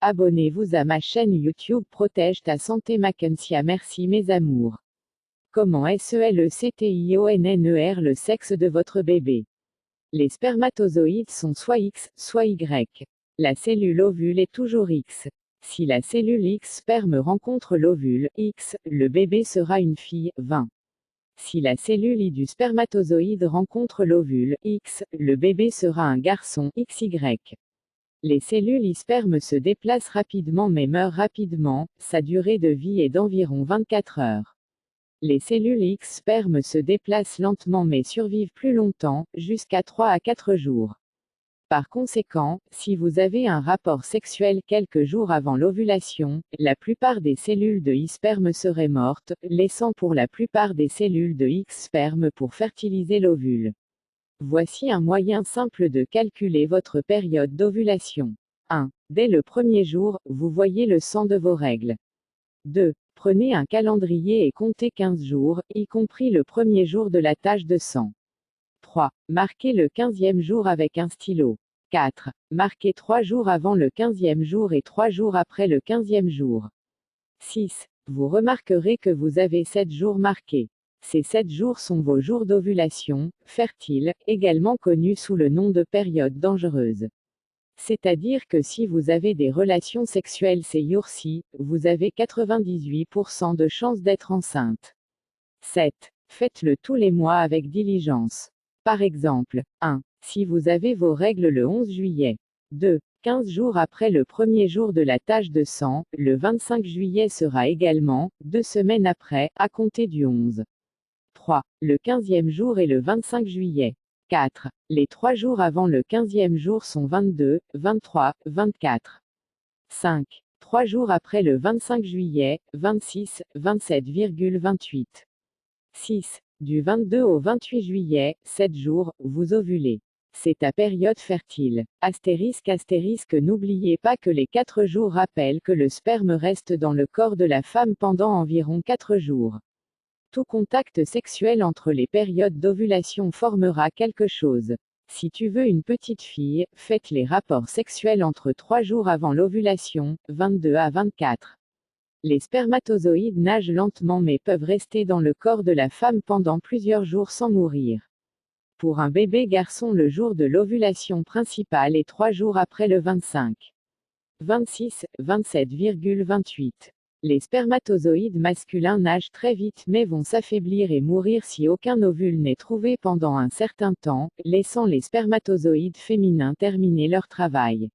Abonnez-vous à ma chaîne YouTube Protège ta santé Mackensia. Merci mes amours. Comment SELECTIONNER le sexe de votre bébé? Les spermatozoïdes sont soit X, soit Y. La cellule ovule est toujours X. Si la cellule X sperme rencontre l'ovule X, le bébé sera une fille, 20. Si la cellule I du spermatozoïde rencontre l'ovule X, le bébé sera un garçon, XY. Les cellules I-sperme se déplacent rapidement mais meurent rapidement, sa durée de vie est d'environ 24 heures. Les cellules X-sperme se déplacent lentement mais survivent plus longtemps, jusqu'à 3 à 4 jours. Par conséquent, si vous avez un rapport sexuel quelques jours avant l'ovulation, la plupart des cellules de I-sperme seraient mortes, laissant pour la plupart des cellules de X-sperme pour fertiliser l'ovule. Voici un moyen simple de calculer votre période d'ovulation. 1. Dès le premier jour, vous voyez le sang de vos règles. 2. Prenez un calendrier et comptez 15 jours, y compris le premier jour de la tache de sang. 3. Marquez le 15e jour avec un stylo. 4. Marquez 3 jours avant le 15e jour et 3 jours après le 15e jour. 6. Vous remarquerez que vous avez 7 jours marqués. Ces 7 jours sont vos jours d'ovulation, fertile, également connus sous le nom de période dangereuse. C'est-à-dire que si vous avez des relations sexuelles ces jours-ci, vous avez 98% de chances d'être enceinte. 7. Faites-le tous les mois avec diligence. Par exemple, 1. Si vous avez vos règles le 11 juillet. 2. 15 jours après le premier jour de la tache de sang, le 25 juillet sera également, 2 semaines après, à compter du 11. 3. Le 15e jour et le 25 juillet. 4. Les 3 jours avant le 15e jour sont 22, 23, 24. 5. 3 jours après le 25 juillet, 26, 27,28. 6. Du 22 au 28 juillet, 7 jours, vous ovulez. C'est ta période fertile. Astérisque astérisque, n'oubliez pas que les 4 jours rappellent que le sperme reste dans le corps de la femme pendant environ 4 jours. Tout contact sexuel entre les périodes d'ovulation formera quelque chose. Si tu veux une petite fille, faites les rapports sexuels entre 3 jours avant l'ovulation, 22 à 24. Les spermatozoïdes nagent lentement mais peuvent rester dans le corps de la femme pendant plusieurs jours sans mourir. Pour un bébé garçon, le jour de l'ovulation principale est 3 jours après le 25. 26, 27,28. Les spermatozoïdes masculins nagent très vite mais vont s'affaiblir et mourir si aucun ovule n'est trouvé pendant un certain temps, laissant les spermatozoïdes féminins terminer leur travail.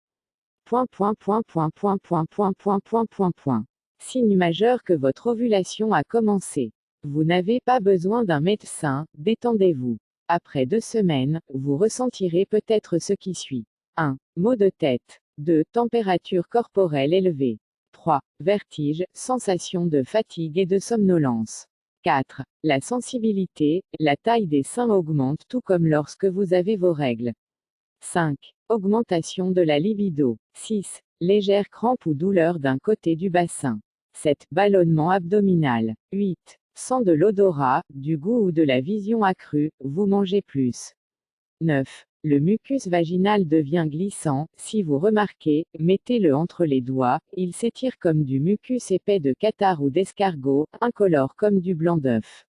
Signe majeur que votre ovulation a commencé. Vous n'avez pas besoin d'un médecin, détendez-vous. Après 2 semaines, vous ressentirez peut-être ce qui suit. 1. Maux de tête. 2. Température corporelle élevée. 3. Vertige, sensation de fatigue et de somnolence. 4. La sensibilité, la taille des seins augmente tout comme lorsque vous avez vos règles. 5. Augmentation de la libido. 6. Légère crampe ou douleur d'un côté du bassin. 7. Ballonnement abdominal. 8. Sent de l'odorat, du goût ou de la vision accrue, vous mangez plus. 9. Le mucus vaginal devient glissant, si vous remarquez, mettez-le entre les doigts, il s'étire comme du mucus épais de cathare ou d'escargot, incolore comme du blanc d'œuf.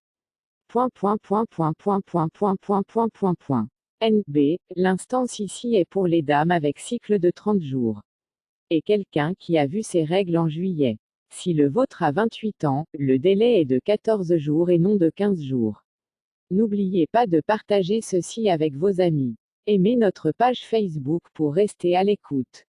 NB, l'instance ici est pour les dames avec cycle de 30 jours. Et quelqu'un qui a vu ses règles en juillet. Si le vôtre a 28 ans, le délai est de 14 jours et non de 15 jours. N'oubliez pas de partager ceci avec vos amis. Aimez notre page Facebook pour rester à l'écoute.